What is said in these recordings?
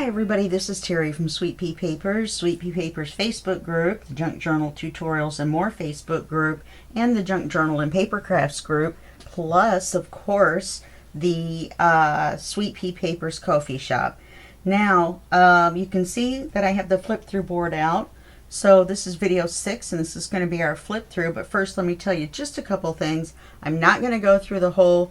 Hi everybody, this is Terry from Sweet Pea Papers, Sweet Pea Papers Facebook group, the Junk Journal Tutorials and More Facebook group, and the Junk Journal and Papercrafts group, plus, of course, the Sweet Pea Papers coffee shop. Now, you can see that I have the flip-through board out. So this is video 6, and this is going to be our flip-through. But first, let me tell you just a couple things. I'm not going to go through the whole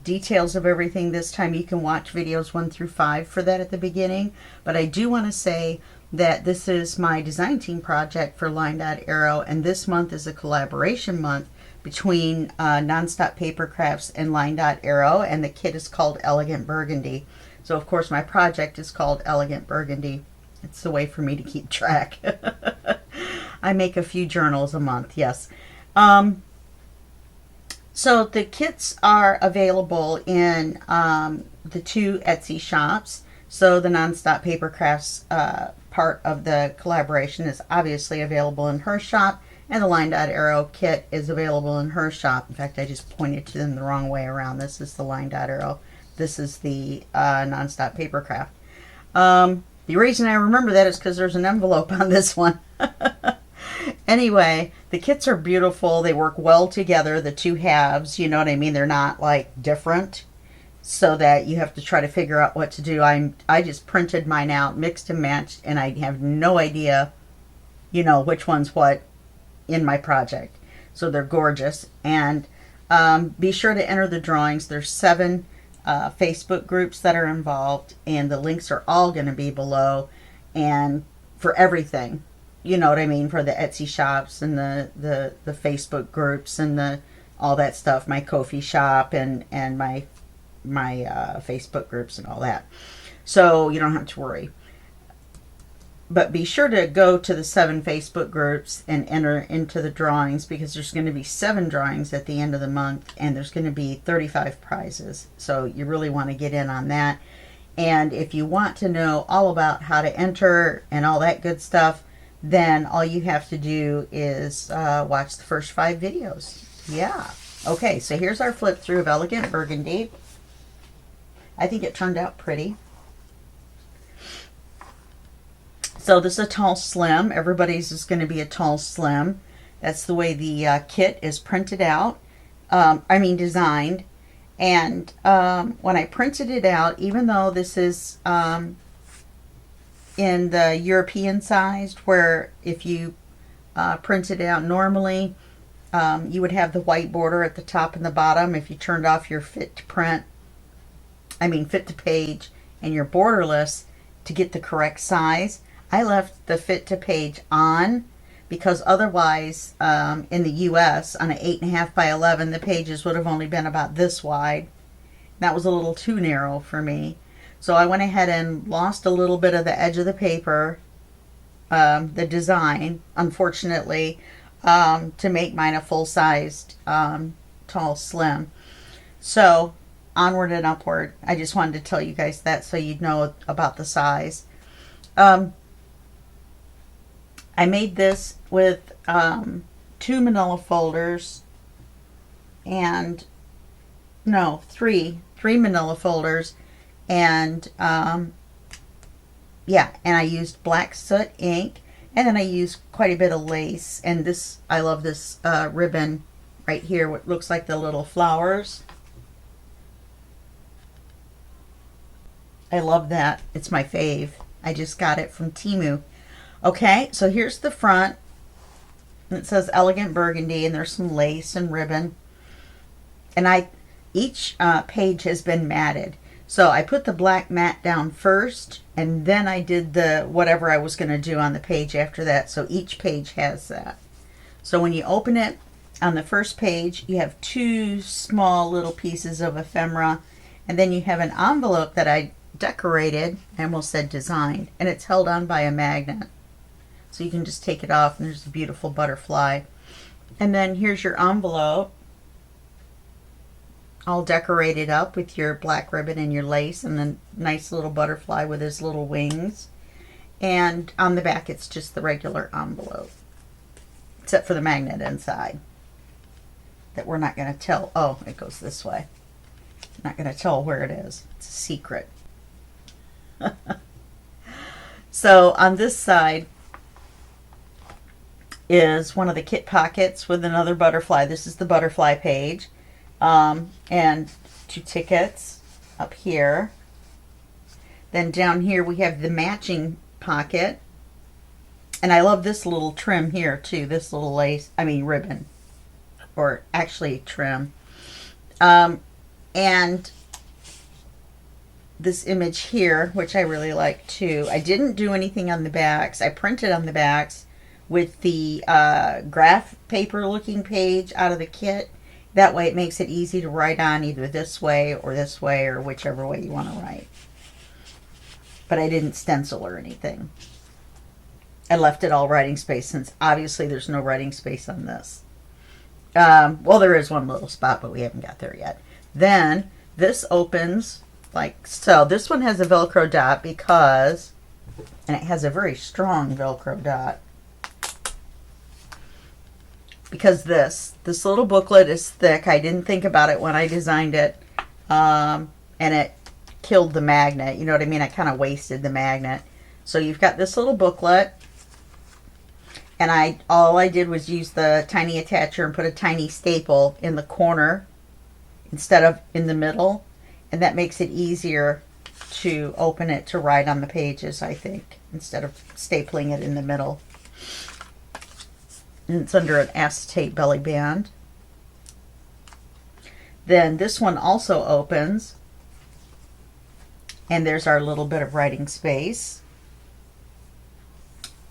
details of everything this time. You can watch videos 1 through 5 for that at the beginning. But I do want to say that this is my design team project for LineDotArrow, and this month is a collaboration month between Nonstop Papercrafts and LineDotArrow, and the kit is called Elegant Burgundy. So of course my project is called Elegant Burgundy. It's the way for me to keep track. I make a few journals a month, yes. So the kits are available in the 2 Etsy shops. So the Nonstop Papercrafts part of the collaboration is obviously available in her shop, and the LineDotArrow kit is available in her shop. In fact, I just pointed to them the wrong way around. This is the LineDotArrow. This is the Nonstop Papercraft. The reason I remember that is because there's an envelope on this one. Anyway, the kits are beautiful. They work well together, the 2 halves. You know what I mean? They're not like different, so that you have to try to figure out what to do. I just printed mine out, mixed and matched, and I have no idea, you know, which one's what in my project. So they're gorgeous. And be sure to enter the drawings. There's 7 Facebook groups that are involved, and the links are all going to be below, and for everything, you know what I mean, for the Etsy shops and the Facebook groups and the all that stuff, my coffee shop and my Facebook groups and all that. So you don't have to worry. But be sure to go to the 7 Facebook groups and enter into the drawings, because there's going to be 7 drawings at the end of the month, and there's going to be 35 prizes. So you really want to get in on that. And if you want to know all about how to enter and all that good stuff, then all you have to do is watch the first 5 videos. Yeah. Okay, so here's our flip through of Elegant Burgundy. I think it turned out pretty. So this is a tall slim. Everybody's is going to be a tall slim. That's the way the kit is printed out. Designed. And when I printed it out, even though this is in the European sized, where if you print it out normally, you would have the white border at the top and the bottom. If you turned off your fit to page and your borderless to get the correct size, I left the fit to page on, because otherwise in the US on an 8.5 by 11, the pages would have only been about this wide. That was a little too narrow for me. So I went ahead and lost a little bit of the edge of the paper, the design, unfortunately, to make mine a full-sized tall slim. So onward and upward. I just wanted to tell you guys that so you'd know about the size. I made this with 2 manila folders and three manila folders, and yeah, and I used black soot ink, and then I used quite a bit of lace. And this, I love this ribbon right here, what looks like the little flowers. I love that. It's my fave. I just got it from Temu. Okay, so here's the front. It says Elegant Burgundy, and there's some lace and ribbon. And each page has been matted. So I put the black mat down first, and then I did the whatever I was going to do on the page after that. So each page has that. So when you open it, on the first page, you have 2 small little pieces of ephemera, and then you have an envelope that I decorated, I almost said designed, and it's held on by a magnet. So you can just take it off, and there's a beautiful butterfly. And then here's your envelope, all decorated up with your black ribbon and your lace, and a nice little butterfly with his little wings. And on the back, it's just the regular envelope, except for the magnet inside that we're not going to tell. Oh, it goes this way. I'm not going to tell where it is. It's a secret. So on this side is one of the kit pockets with another butterfly. This is the butterfly page. And 2 tickets up here. Then down here we have the matching pocket. And I love this little trim here too. This little ribbon. Or actually trim. And this image here, which I really like too. I didn't do anything on the backs. I printed on the backs with the graph paper looking page out of the kit. That way it makes it easy to write on either this way or whichever way you want to write. But I didn't stencil or anything. I left it all writing space since obviously there's no writing space on this. Well, there is one little spot, but we haven't got there yet. Then this opens like so. This one has a Velcro dot because, and it has a very strong Velcro dot, because this little booklet is thick. I didn't think about it when I designed it, and it killed the magnet. You know what I mean? I kind of wasted the magnet. So you've got this little booklet, and all I did was use the tiny attacher and put a tiny staple in the corner instead of in the middle, and that makes it easier to open it to write on the pages, I think, instead of stapling it in the middle. And it's under an acetate belly band. Then this one also opens, and there's our little bit of writing space.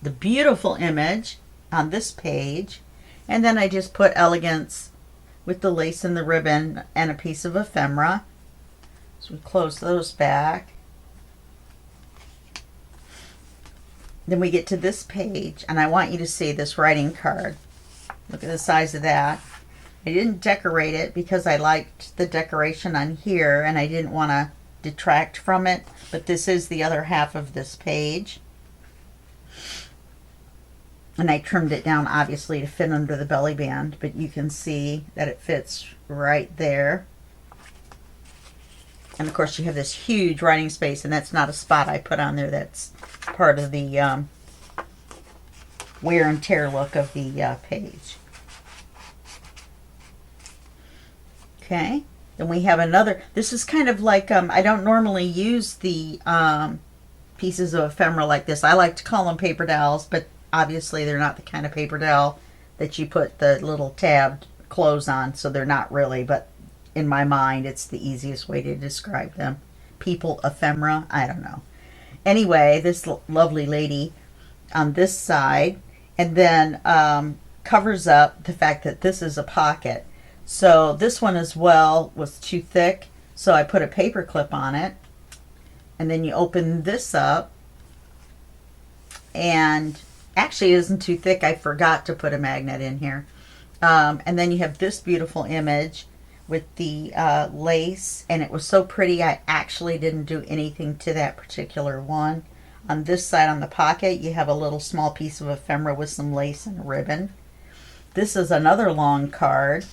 The beautiful image on this page, and then I just put elegance with the lace and the ribbon and a piece of ephemera. So we close those back. Then we get to this page, and I want you to see this writing card. Look at the size of that. I didn't decorate it because I liked the decoration on here and I didn't want to detract from it, but this is the other half of this page. And I trimmed it down obviously to fit under the belly band, but you can see that it fits right there. And of course you have this huge writing space, and that's not a spot I put on there. That's part of the wear and tear look of the page. Okay, then we have another. This is kind of like, I don't normally use the pieces of ephemera like this. I like to call them paper dowels, but obviously they're not the kind of paper dowel that you put the little tabbed clothes on, so they're not really, but in my mind it's the easiest way to describe them. People ephemera, I don't know. Anyway, this lovely lady on this side, and then covers up the fact that this is a pocket. So this one as well was too thick, so I put a paper clip on it, and then you open this up, and actually it isn't too thick. I forgot to put a magnet in here. And then you have this beautiful image with the lace, and it was so pretty I actually didn't do anything to that particular one. On this side on the pocket you have a little small piece of ephemera with some lace and a ribbon. This is another long card.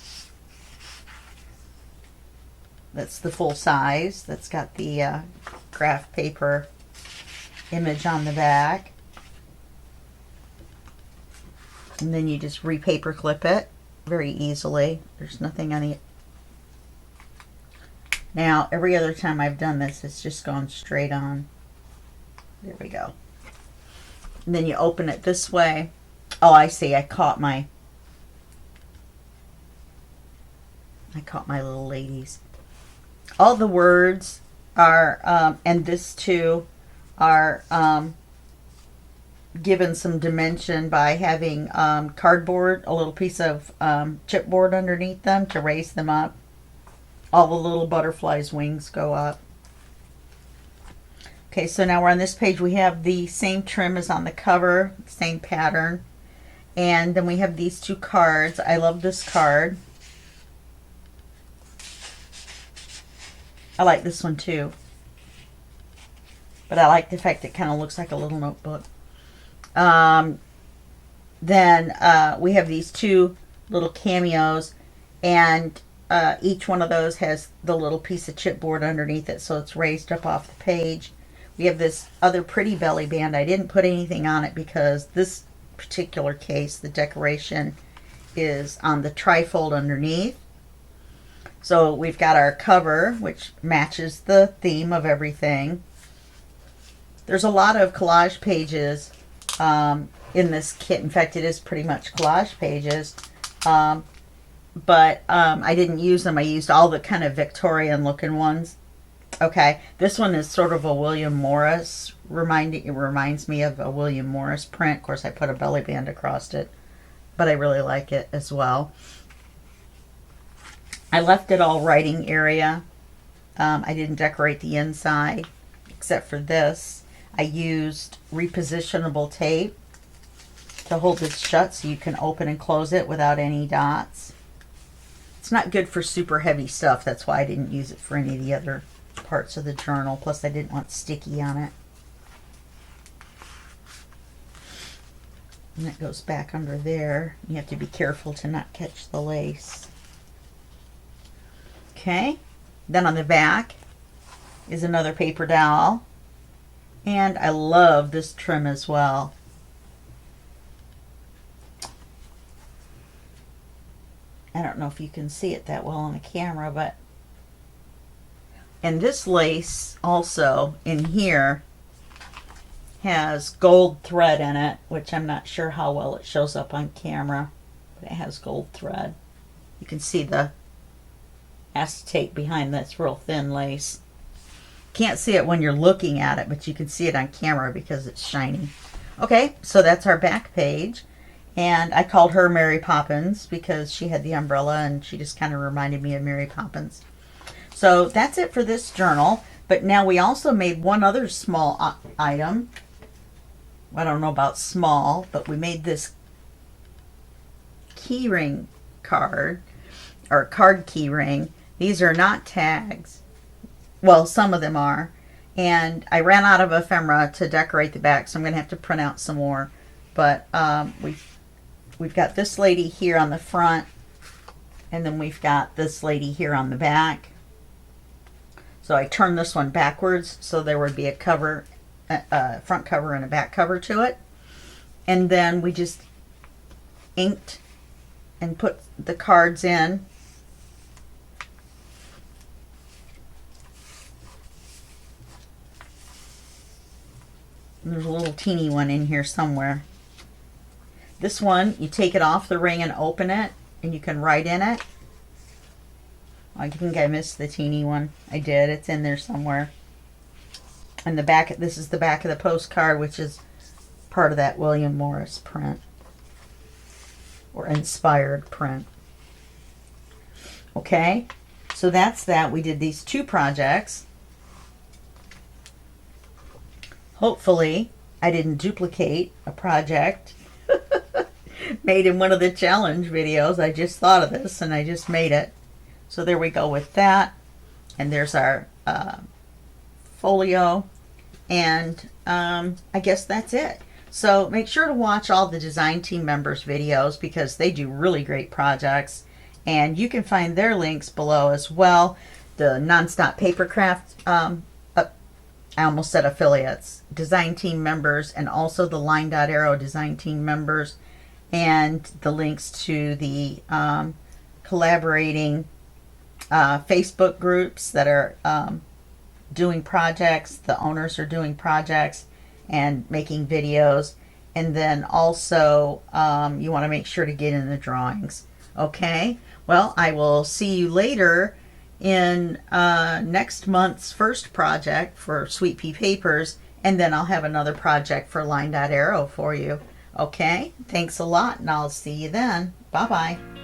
That's the full size. That's got the graph paper image on the back. And then you just re-paper clip it very easily. There's nothing on the... Now, every other time I've done this, it's just gone straight on. There we go. And then you open it this way. Oh, I see. I caught my little ladies. All the words are, and this too, are given some dimension by having cardboard, a little piece of chipboard underneath them to raise them up. All the little butterflies' wings go up. Okay, so now we're on this page. We have the same trim as on the cover, same pattern. And then we have these two cards. I love this card. I like this one too. But I like the fact it kind of looks like a little notebook. Then we have these two little cameos, and each one of those has the little piece of chipboard underneath it, so it's raised up off the page. we have this other pretty belly band. I didn't put anything on it because this particular case, the decoration is on the trifold underneath. So we've got our cover, which matches the theme of everything. There's a lot of collage pages in this kit. In fact, it is pretty much collage pages. But I didn't use them. I used all the kind of Victorian looking ones. Okay, this one is sort of a William Morris. It reminds me of a William Morris print. Of course, I put a belly band across it, but I really like it as well. I left it all writing area. I didn't decorate the inside except for this. I used repositionable tape to hold this shut so you can open and close it without any dots. It's not good for super heavy stuff. That's why I didn't use it for any of the other parts of the journal. Plus, I didn't want sticky on it. And it goes back under there. You have to be careful to not catch the lace. Okay. Then on the back is another paper dowel. And I love this trim as well. I don't know if you can see it that well on the camera, but and this lace also in here has gold thread in it, which I'm not sure how well it shows up on camera, but it has gold thread. You can see the acetate behind this real thin lace. Can't see it when you're looking at it, but you can see it on camera because it's shiny. Okay, so that's our back page. And I called her Mary Poppins because she had the umbrella and she just kind of reminded me of Mary Poppins. So that's it for this journal. But now we also made one other small item. I don't know about small, but we made this keyring card, or card keyring. These are not tags. Well, some of them are. And I ran out of ephemera to decorate the back, so I'm going to have to print out some more. But we've got this lady here on the front, and then we've got this lady here on the back. So I turned this one backwards so there would be a cover, a front cover and a back cover to it. And then we just inked and put the cards in. And there's a little teeny one in here somewhere. This one, you take it off the ring and open it, and you can write in it. I think I missed the teeny one. I did. It's in there somewhere. And the back, this is the back of the postcard, which is part of that William Morris print, or inspired print. Okay, so that's that. We did these two projects. Hopefully, I didn't duplicate a project made in one of the challenge videos. I just thought of this and I just made it. So there we go with that. And there's our folio. And I guess that's it. So make sure to watch all the design team members' videos because they do really great projects. And you can find their links below as well. The Nonstop Papercrafts, I almost said affiliates, design team members, and also the LineDotArrow design team members, and the links to the collaborating Facebook groups that are doing projects. The owners are doing projects and making videos. And then also you want to make sure to get in the drawings. Okay, well, I will see you later in next month's first project for Sweet Pea Papers, and then I'll have another project for LineDotArrow for you. Okay, thanks a lot, and I'll see you then. Bye-bye.